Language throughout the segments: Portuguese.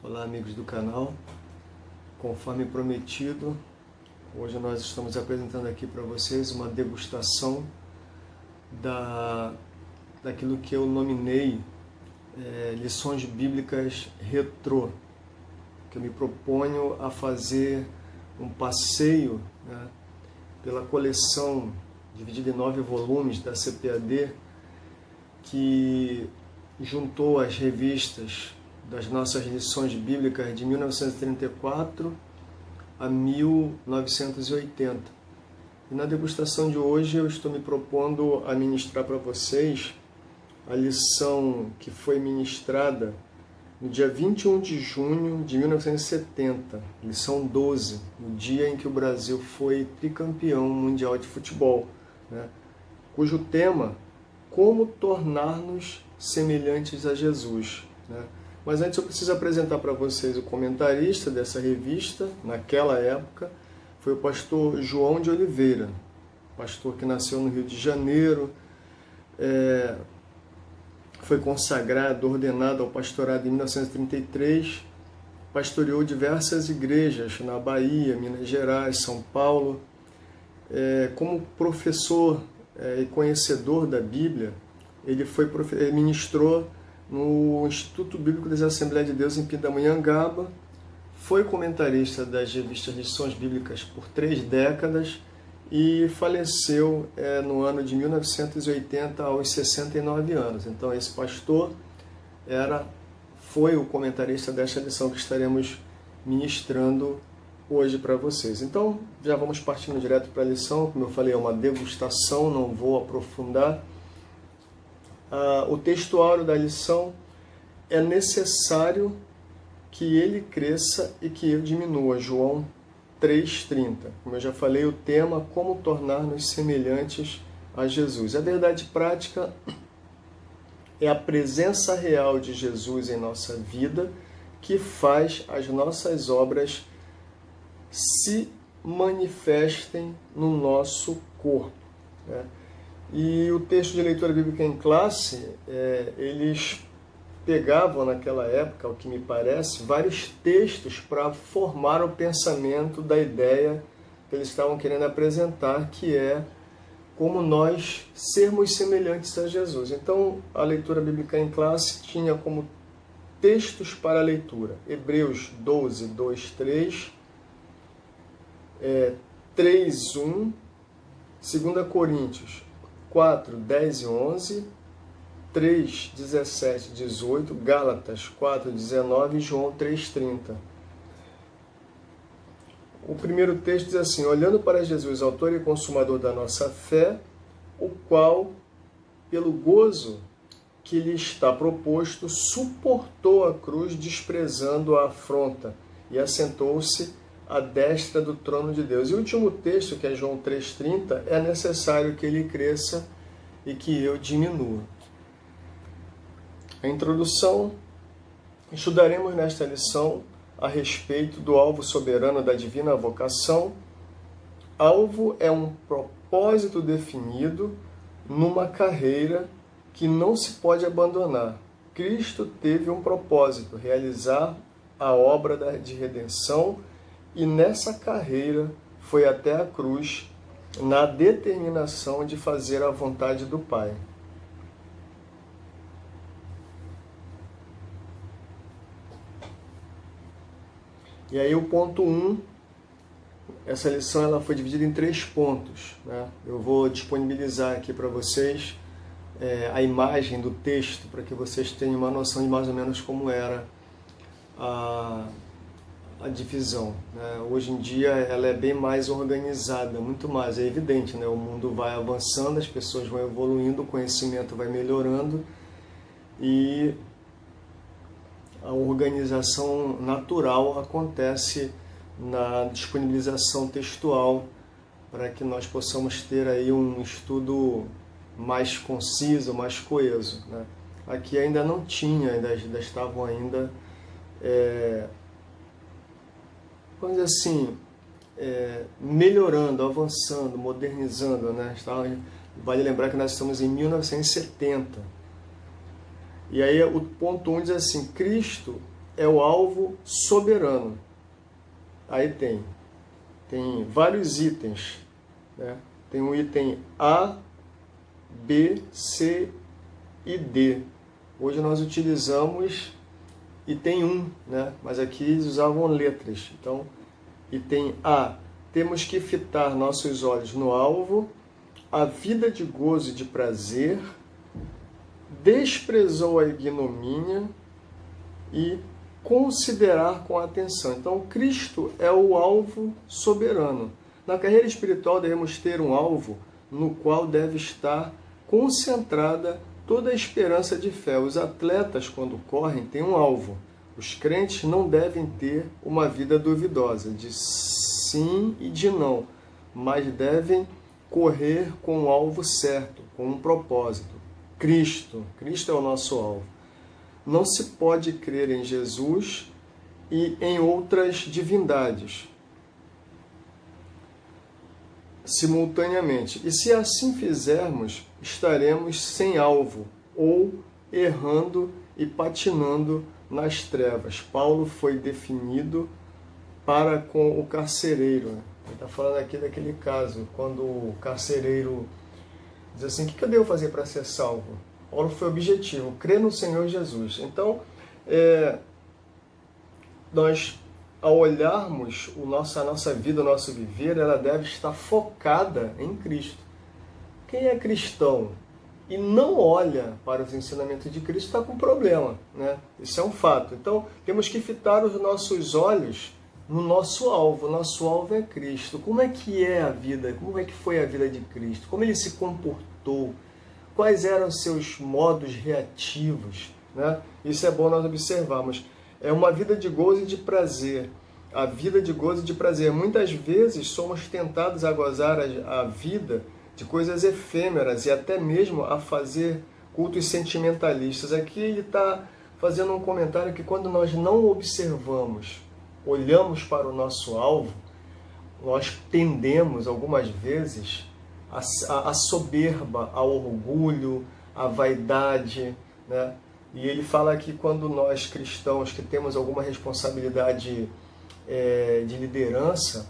Olá, amigos do canal. Conforme prometido, hoje nós estamos apresentando aqui para vocês uma degustação daquilo que eu nominei lições bíblicas retrô, que eu me proponho a fazer um passeio, né, pela coleção dividida em 9 volumes da CPAD, que juntou as revistas das nossas lições bíblicas de 1934 a 1980. E na degustação de hoje eu estou me propondo a ministrar para vocês a lição que foi ministrada no dia 21 de junho de 1970, lição 12, no dia em que o Brasil foi tricampeão mundial de futebol, né, cujo tema, como tornar-nos semelhantes a Jesus, né? Mas antes eu preciso apresentar para vocês o comentarista dessa revista, naquela época, foi o pastor João de Oliveira, pastor que nasceu no Rio de Janeiro, foi consagrado, ordenado ao pastorado em 1933, pastoreou diversas igrejas na Bahia, Minas Gerais, São Paulo. Como professor e conhecedor da Bíblia, ele ministrou no Instituto Bíblico das Assembleias de Deus em Pindamonhangaba, foi comentarista das revistas Lições Bíblicas por 3 décadas e faleceu no ano de 1980 aos 69 anos. Então esse pastor foi o comentarista desta lição que estaremos ministrando hoje para vocês. Então já vamos partindo direto para a lição. Como eu falei, é uma degustação, não vou aprofundar. O textuário da lição: é necessário que ele cresça e que eu diminua. João 3,30. Como eu já falei, o tema, como tornar-nos semelhantes a Jesus. A verdade prática é a presença real de Jesus em nossa vida que faz as nossas obras se manifestem no nosso corpo, né? E o texto de leitura bíblica em classe, eles pegavam naquela época, ao que me parece, vários textos para formar o pensamento da ideia que eles estavam querendo apresentar, que é como nós sermos semelhantes a Jesus. Então, a leitura bíblica em classe tinha como textos para a leitura Hebreus 12, 2, 3, 3, 1, 2 Coríntios 4, 10 e 11, 3, 17 e 18, Gálatas 4, 19 e João 3, 30. O primeiro texto diz assim: olhando para Jesus, autor e consumador da nossa fé, o qual, pelo gozo que lhe está proposto, suportou a cruz, desprezando a afronta, e assentou-se à destra do trono de Deus. E o último texto, que é João 3,30, é necessário que ele cresça e que eu diminua. A introdução: estudaremos nesta lição a respeito do alvo soberano da divina vocação. Alvo é um propósito definido numa carreira que não se pode abandonar. Cristo teve um propósito: realizar a obra de redenção, e nessa carreira foi até a cruz, na determinação de fazer a vontade do Pai. E aí o ponto 1, essa lição ela foi dividida em 3 pontos, né? Eu vou disponibilizar aqui para vocês a imagem do texto, para que vocês tenham uma noção de mais ou menos como era a divisão, né? Hoje em dia ela é bem mais organizada, muito mais, é evidente, né? O mundo vai avançando, as pessoas vão evoluindo, o conhecimento vai melhorando e a organização natural acontece na disponibilização textual, para que nós possamos ter aí um estudo mais conciso, mais coeso, né? Aqui ainda não tinha, ainda estavam vamos dizer assim, melhorando, avançando, modernizando, né? Vale lembrar que nós estamos em 1970. E aí o ponto 1 diz assim: Cristo é o alvo soberano. Aí tem vários itens, né? Tem o item A, B, C e D. Hoje nós utilizamos item 1, né? Mas aqui eles usavam letras. Então, item A, temos que fitar nossos olhos no alvo, a vida de gozo e de prazer, desprezou a ignomínia e considerar com atenção. Então, Cristo é o alvo soberano. Na carreira espiritual devemos ter um alvo no qual deve estar concentrada toda a esperança de fé. Os atletas, quando correm, têm um alvo. Os crentes não devem ter uma vida duvidosa, de sim e de não, mas devem correr com o alvo certo, com um propósito. Cristo é o nosso alvo. Não se pode crer em Jesus e em outras divindades simultaneamente. E se assim fizermos, estaremos sem alvo ou errando e patinando nas trevas. Paulo foi definido para com o carcereiro. Ele está falando aqui daquele caso, quando o carcereiro diz assim, o que eu devo fazer para ser salvo? Paulo foi objetivo, crer no Senhor Jesus. Então, nós, ao olharmos a nossa vida, o nosso viver, ela deve estar focada em Cristo. Quem é cristão e não olha para os ensinamentos de Cristo está com problema, né? Isso é um fato. Então, temos que fitar os nossos olhos no nosso alvo. O nosso alvo é Cristo. Como é que é a vida? Como é que foi a vida de Cristo? Como ele se comportou? Quais eram os seus modos reativos, né? Isso é bom nós observarmos. É uma vida de gozo e de prazer. A vida de gozo e de prazer. Muitas vezes somos tentados a gozar a vida de coisas efêmeras e até mesmo a fazer cultos sentimentalistas. Aqui ele está fazendo um comentário que quando nós não observamos, olhamos para o nosso alvo, nós tendemos algumas vezes a soberba, ao orgulho, à vaidade, né? E ele fala que quando nós cristãos que temos alguma responsabilidade de liderança,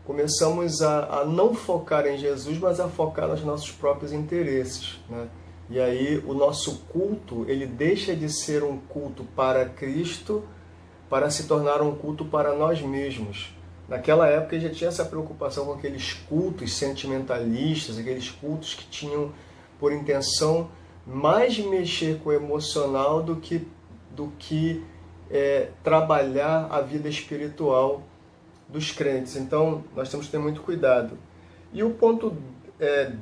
começamos a não focar em Jesus, mas a focar nos nossos próprios interesses, né? E aí o nosso culto, ele deixa de ser um culto para Cristo para se tornar um culto para nós mesmos. Naquela época já tinha essa preocupação com aqueles cultos sentimentalistas, aqueles cultos que tinham por intenção mais mexer com o emocional do que trabalhar a vida espiritual dos crentes. Então, nós temos que ter muito cuidado. E o ponto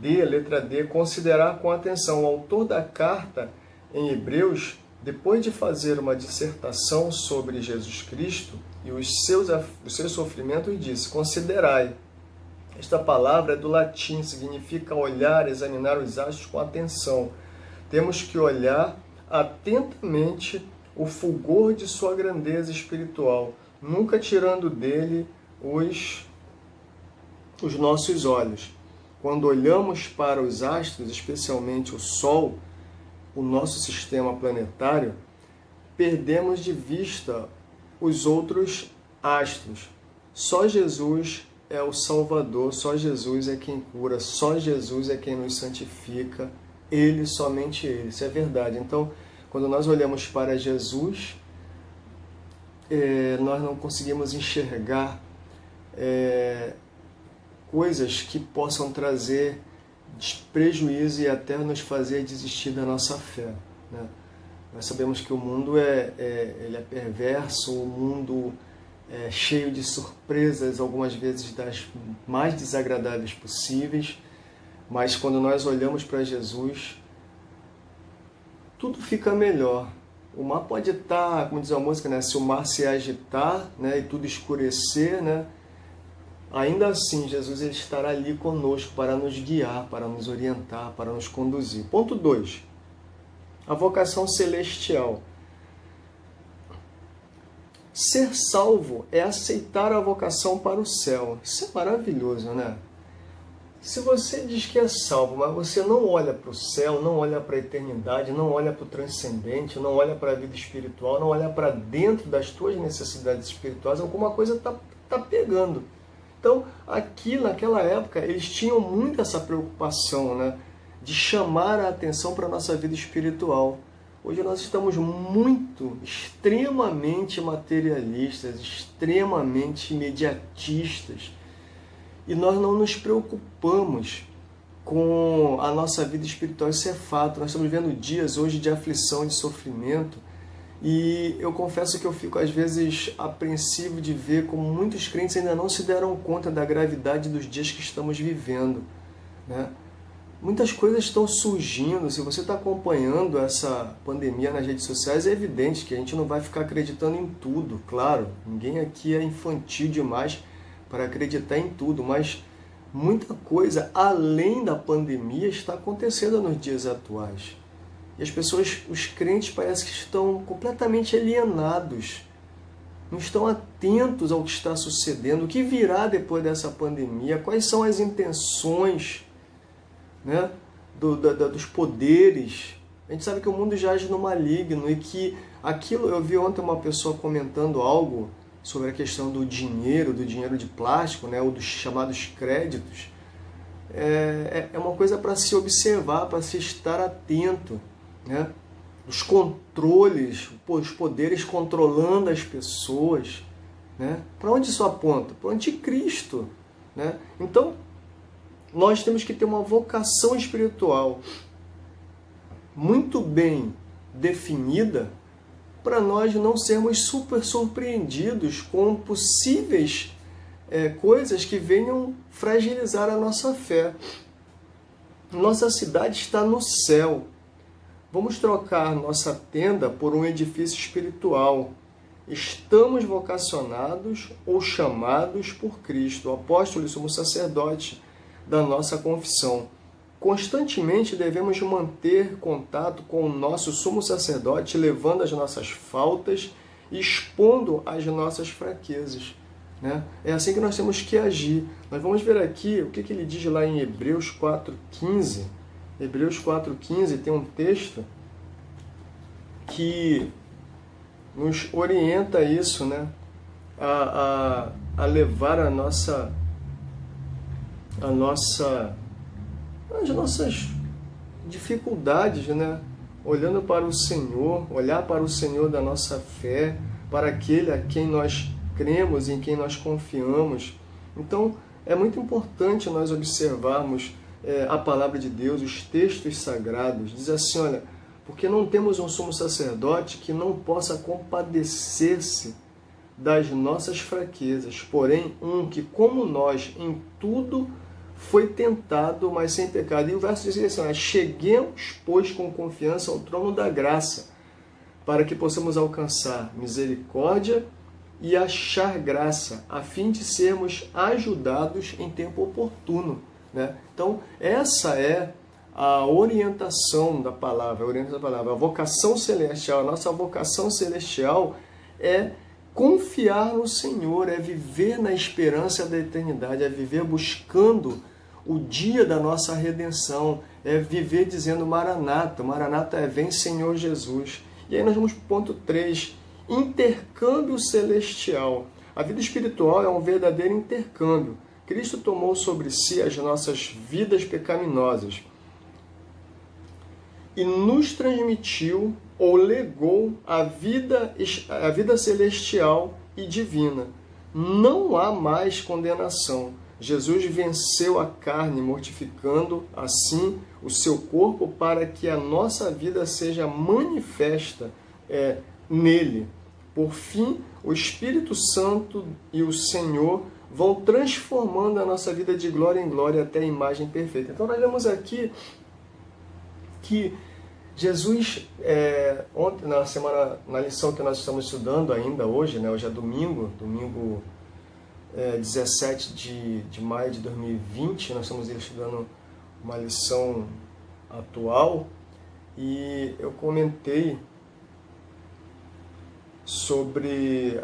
D, letra D, considerar com atenção. O autor da carta em Hebreus, depois de fazer uma dissertação sobre Jesus Cristo e os seus sofrimentos, disse, considerai. Esta palavra é do latim, significa olhar, examinar os astros com atenção. Temos que olhar atentamente o fulgor de sua grandeza espiritual, nunca tirando dele os nossos olhos. Quando olhamos para os astros, especialmente o Sol, o nosso sistema planetário, perdemos de vista os outros astros. Só Jesus é o Salvador, só Jesus é quem cura, só Jesus é quem nos santifica, Ele, somente Ele. Isso é verdade. Então, quando nós olhamos para Jesus, nós não conseguimos enxergar coisas que possam trazer prejuízo e até nos fazer desistir da nossa fé, né? Nós sabemos que o mundo ele é perverso, o mundo é cheio de surpresas, algumas vezes das mais desagradáveis possíveis, mas quando nós olhamos para Jesus, tudo fica melhor. O mar pode estar, como diz a música, né? Se o mar se agitar, né, e tudo escurecer, né, ainda assim Jesus ele estará ali conosco para nos guiar, para nos orientar, para nos conduzir. Ponto 2. A vocação celestial. Ser salvo é aceitar a vocação para o céu. Isso é maravilhoso, né? Se você diz que é salvo, mas você não olha para o céu, não olha para a eternidade, não olha para o transcendente, não olha para a vida espiritual, não olha para dentro das tuas necessidades espirituais, alguma coisa tá pegando. Então, aqui naquela época, eles tinham muito essa preocupação, né, de chamar a atenção para a nossa vida espiritual. Hoje nós estamos extremamente materialistas, extremamente imediatistas, e nós não nos preocupamos com a nossa vida espiritual. Isso é fato. Nós estamos vivendo dias hoje de aflição, de sofrimento, e eu confesso que eu fico às vezes apreensivo de ver como muitos crentes ainda não se deram conta da gravidade dos dias que estamos vivendo, né? Muitas coisas estão surgindo. Se você está acompanhando essa pandemia nas redes sociais, é evidente que a gente não vai ficar acreditando em tudo, claro. Ninguém aqui é infantil demais para acreditar em tudo, mas muita coisa além da pandemia está acontecendo nos dias atuais. E as pessoas, os crentes, parece que estão completamente alienados, não estão atentos ao que está sucedendo, o que virá depois dessa pandemia, quais são as intenções, né, dos poderes. A gente sabe que o mundo jaz no maligno e que aquilo... Eu vi ontem uma pessoa comentando algo sobre a questão do dinheiro de plástico, né, ou dos chamados créditos. É uma coisa para se observar, para se estar atento, né? Os controles, os poderes controlando as pessoas, né? Para onde isso aponta? Para o anticristo, né? Então, nós temos que ter uma vocação espiritual muito bem definida para nós não sermos super surpreendidos com possíveis coisas que venham fragilizar a nossa fé. Nossa cidade está no céu. Vamos trocar nossa tenda por um edifício espiritual. Estamos vocacionados ou chamados por Cristo, o apóstolo e sumo sacerdote da nossa confissão. Constantemente devemos manter contato com o nosso sumo sacerdote, levando as nossas faltas e expondo as nossas fraquezas, né? É assim que nós temos que agir. Nós vamos ver aqui o que ele diz lá em Hebreus 4,15. Hebreus 4,15 tem um texto que nos orienta a isso, né? A levar as nossas dificuldades, né? Olhando para o Senhor, olhar para o Senhor da nossa fé, para aquele a quem nós cremos, em quem nós confiamos. Então, é muito importante nós observarmos a palavra de Deus, os textos sagrados. Diz assim, olha, porque não temos um sumo sacerdote que não possa compadecer-se das nossas fraquezas, porém um que, como nós, em tudo foi tentado, mas sem pecado. E o verso diz assim, cheguemos, pois, com confiança ao trono da graça, para que possamos alcançar misericórdia e achar graça, a fim de sermos ajudados em tempo oportuno, né? Então, essa é a orientação da palavra, a vocação celestial. A nossa vocação celestial é confiar no Senhor, é viver na esperança da eternidade, é viver buscando o dia da nossa redenção, é viver dizendo Maranata. Maranata é vem Senhor Jesus. E aí nós vamos para o ponto 3, intercâmbio celestial. A vida espiritual é um verdadeiro intercâmbio. Cristo tomou sobre si as nossas vidas pecaminosas e nos transmitiu ou legou a vida celestial e divina. Não há mais condenação. Jesus venceu a carne, mortificando assim o seu corpo para que a nossa vida seja manifesta nele. Por fim, o Espírito Santo e o Senhor vão transformando a nossa vida de glória em glória até a imagem perfeita. Então nós vemos aqui que Jesus, ontem, na lição que nós estamos estudando ainda hoje, né, hoje é domingo 17 de maio de 2020, nós estamos estudando uma lição atual, e eu comentei sobre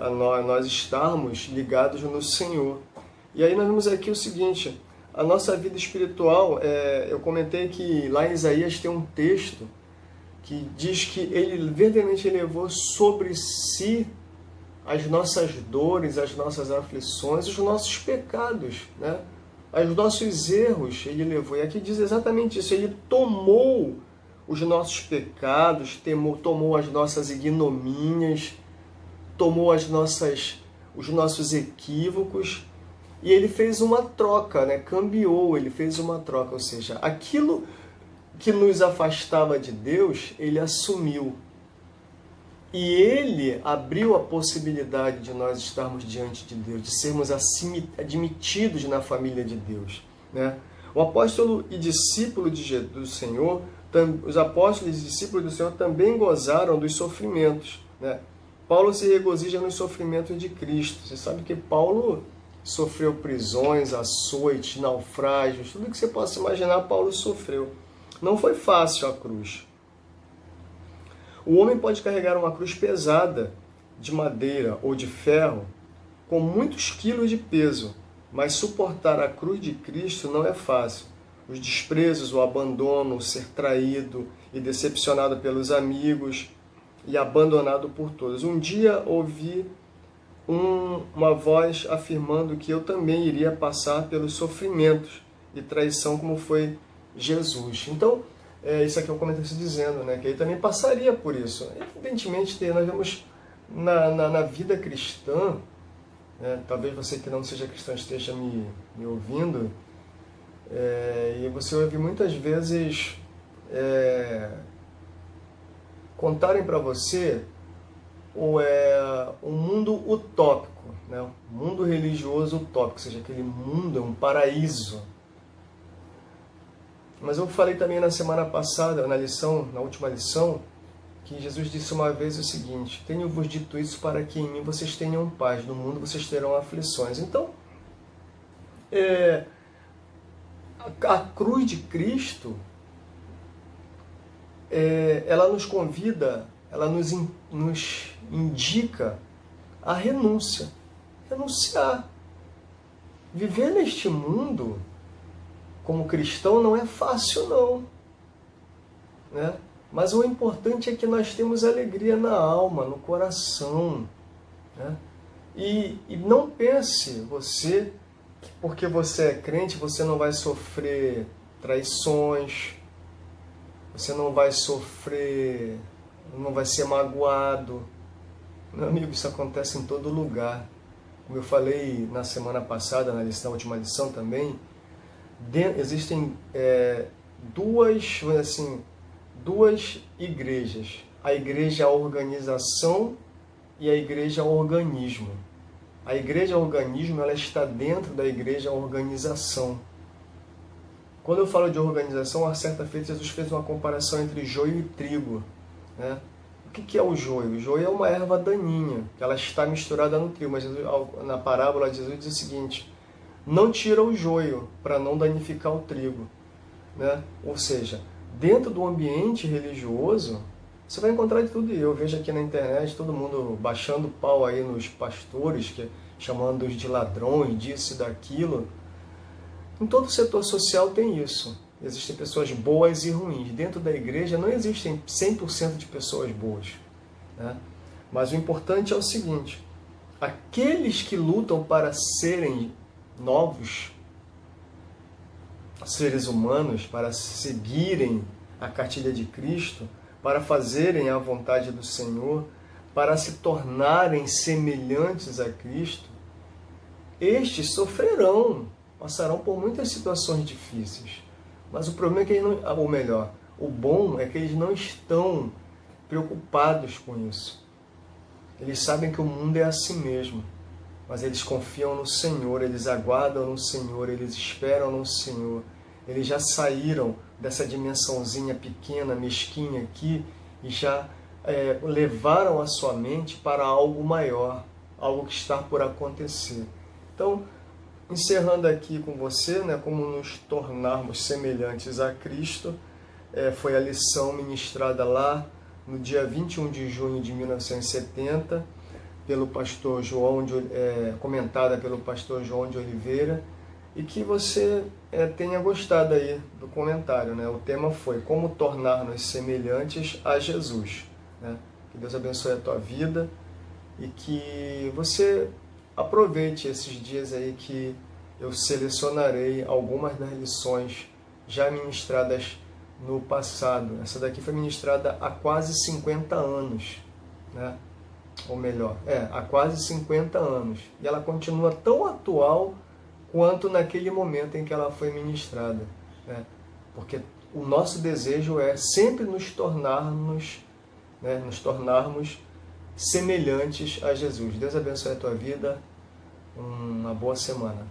nós estarmos ligados no Senhor. E aí nós vemos aqui o seguinte, a nossa vida espiritual, eu comentei que lá em Isaías tem um texto que diz que ele verdadeiramente levou sobre si as nossas dores, as nossas aflições, os nossos pecados, né? Os nossos erros ele levou. E aqui diz exatamente isso, ele tomou os nossos pecados, tomou as nossas ignomínias, tomou os nossos equívocos, e ele fez uma troca, né? Cambiou, ele fez uma troca, ou seja, aquilo que nos afastava de Deus, ele assumiu. E ele abriu a possibilidade de nós estarmos diante de Deus, de sermos assim admitidos na família de Deus, né? O apóstolo e discípulo do Senhor, os apóstolos e discípulos do Senhor também gozaram dos sofrimentos, né? Paulo se regozija nos sofrimentos de Cristo. Você sabe que Paulo sofreu prisões, açoites, naufrágios, tudo que você possa imaginar, Paulo sofreu. Não foi fácil a cruz. O homem pode carregar uma cruz pesada, de madeira ou de ferro, com muitos quilos de peso, mas suportar a cruz de Cristo não é fácil. Os desprezos, o abandono, o ser traído e decepcionado pelos amigos e abandonado por todos. Um dia ouvi uma voz afirmando que eu também iria passar pelos sofrimentos e traição como foi Jesus. Então, isso aqui é o comentarista dizendo, né, que ele também passaria por isso. Evidentemente, nós vemos na vida cristã, né, talvez você que não seja cristão esteja me ouvindo, e você ouve muitas vezes contarem para você um mundo utópico, né, um mundo religioso utópico, ou seja, aquele mundo é um paraíso. Mas eu falei também na semana passada, na última lição, que Jesus disse uma vez o seguinte: tenho-vos dito isso para que em mim vocês tenham paz, no mundo vocês terão aflições. Então, a cruz de Cristo, ela nos convida, ela nos indica a renúncia. Renunciar. Viver neste mundo como cristão não é fácil, não, né? Mas o importante é que nós temos alegria na alma, no coração, né? E não pense você que porque você é crente você não vai sofrer traições, você não vai sofrer, não vai ser magoado. Meu amigo, isso acontece em todo lugar. Como eu falei na semana passada, na última lição também, existem duas igrejas. A igreja organização e a igreja organismo. A igreja organismo, ela está dentro da igreja organização. Quando eu falo de organização, a certa feita Jesus fez uma comparação entre joio e trigo, né? O que é o joio? O joio é uma erva daninha, que ela está misturada no trigo. Mas Jesus, na parábola, Jesus diz o seguinte: não tira o joio para não danificar o trigo, né? Ou seja, dentro do ambiente religioso, você vai encontrar de tudo. E eu vejo aqui na internet todo mundo baixando pau aí nos pastores, chamando-os de ladrões, disso e daquilo. Em todo setor social tem isso. Existem pessoas boas e ruins. Dentro da igreja não existem 100% de pessoas boas, né? Mas o importante é o seguinte: aqueles que lutam para serem novos seres humanos, para seguirem a cartilha de Cristo, para fazerem a vontade do Senhor, para se tornarem semelhantes a Cristo, estes sofrerão, passarão por muitas situações difíceis. Mas o problema é que eles não, ou melhor, o bom é que eles não estão preocupados com isso. Eles sabem que o mundo é assim mesmo, mas eles confiam no Senhor, eles aguardam no Senhor, eles esperam no Senhor. Eles já saíram dessa dimensãozinha pequena, mesquinha aqui, e já levaram a sua mente para algo maior, algo que está por acontecer. Então, encerrando aqui com você, né, como nos tornarmos semelhantes a Cristo, foi a lição ministrada lá no dia 21 de junho de 1970, pelo pastor João comentada pelo pastor João de Oliveira, e que você tenha gostado aí do comentário, né? O tema foi como tornar-nos semelhantes a Jesus, né? Que Deus abençoe a tua vida e que você aproveite esses dias aí que eu selecionarei algumas das lições já ministradas no passado. Essa daqui foi ministrada há quase 50 anos, né? Ou melhor, há quase 50 anos. E ela continua tão atual quanto naquele momento em que ela foi ministrada, né? Porque o nosso desejo é sempre nos tornarmos semelhantes a Jesus. Deus abençoe a tua vida. Uma boa semana.